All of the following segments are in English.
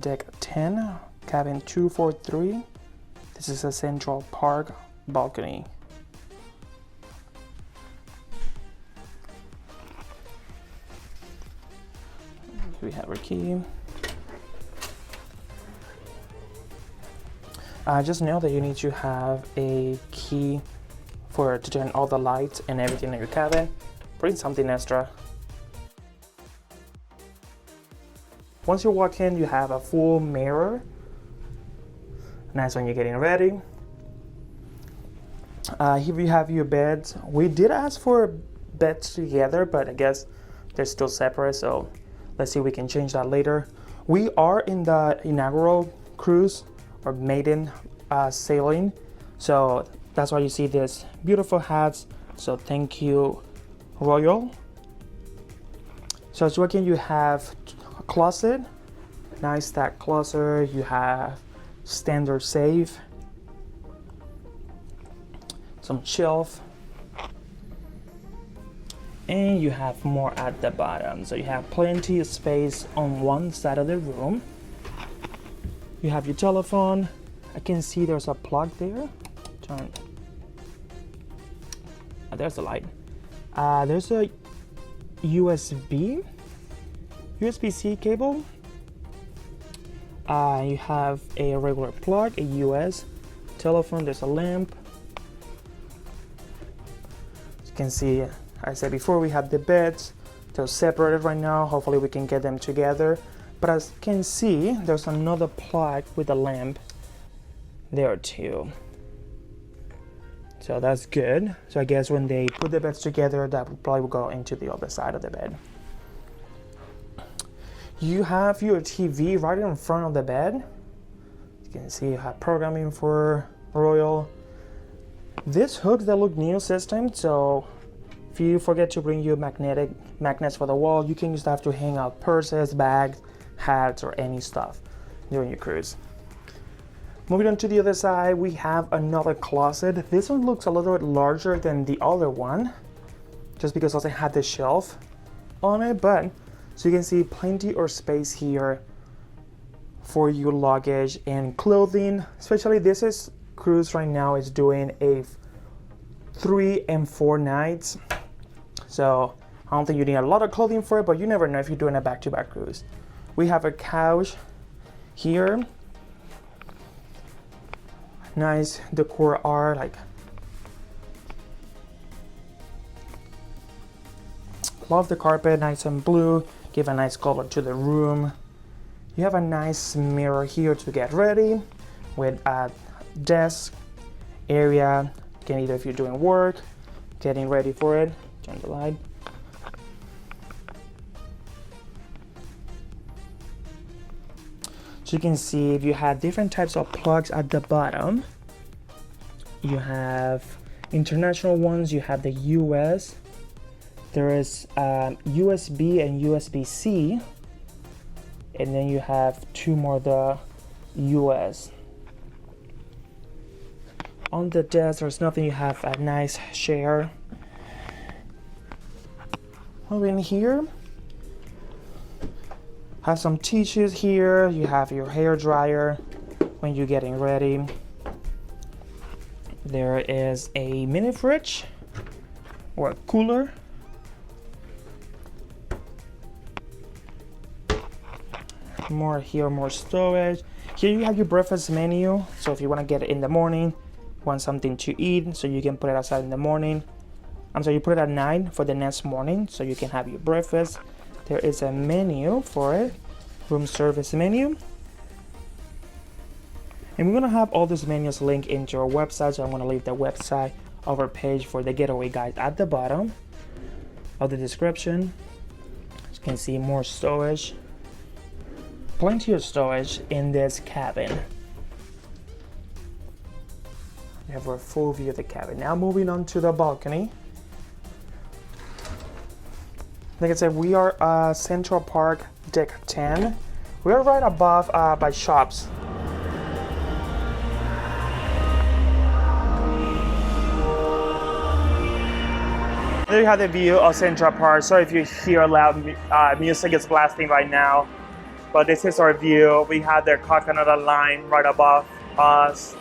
deck 10, cabin 243. This is a Central Park balcony. We have our key. Just know that you need to have a key to turn all the lights and everything in your cabin. Bring something extra. Once you walk in, you have a full mirror. Nice when you're getting ready. Here you have your beds. We did ask for beds together, but I guess they're still separate, so let's see if we can change that later. We are in the inaugural cruise or maiden sailing, so that's why you see these beautiful hats. So thank you, Royal. So as you walk in, you have a closet, nice stacked closet. You have standard safe, some shelf, and you have more at the bottom. So you have plenty of space on one side of the room. You have your telephone. I can see there's a plug there. Turn. There's the light. There's a USB-C cable. You have a regular plug, a US telephone. There's a lamp. As you can see, I said before, we have the beds. They're separated right now. Hopefully we can get them together. But as you can see, there's another plug with a lamp there too. So that's good. So I guess when they put the beds together, that will probably go into the other side of the bed. You have your TV right in front of the bed. You can see you have programming for Royal. This hooks that look new system, so if you forget to bring your magnets for the wall, you can use that to hang out purses, bags, hats, or any stuff during your cruise. Moving on to the other side, we have another closet. This one looks a little bit larger than the other one, just because it doesn't have the shelf on it, but so you can see plenty of space here for your luggage and clothing. Especially this cruise right now is doing a 3 and 4 nights. So I don't think you need a lot of clothing for it, but you never know if you're doing a back-to-back cruise. We have a couch here. Nice decor art, like love the carpet, nice and blue, give a nice color to the room. You have a nice mirror here to get ready with a desk area. Again, either if you're doing work, getting ready for it, turn the light. So you can see if you have different types of plugs at the bottom. You have international ones, you have the US. There is USB and USB-C. And then you have 2 more the US. On the desk, there's nothing. You have a nice chair. Over in here, have some tissues here. You have your hair dryer when you're getting ready. There is a mini fridge or a cooler. More here, more storage. Here you have your breakfast menu. So if you want to get it in the morning, want something to eat, so you can put it outside in the morning. You put it at night for the next morning, so you can have your breakfast. There is a menu for it, room service menu. And we're gonna have all these menus linked into our website, so I'm gonna leave the website of our page for the getaway guide at the bottom of the description. As you can see, more storage. Plenty of storage in this cabin. We have a full view of the cabin. Now moving on to the balcony. Like I said, we are Central Park deck 10. We are right above by shops. There you have the view of Central Park. Sorry if you hear loud music is blasting right now. But this is our view. We have the coconut line right above us.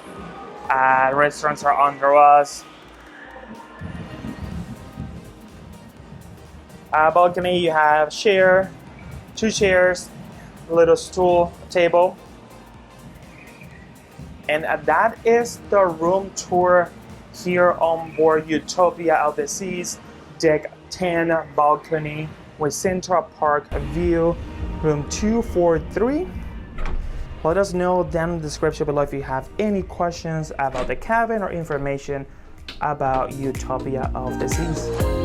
Restaurants are under us. Balcony, you have two chairs, a little stool, table. And that is the room tour here on board Utopia of the Seas, deck 10 balcony with Central Park view, room 243. Let us know down in the description below if you have any questions about the cabin or information about Utopia of the Seas.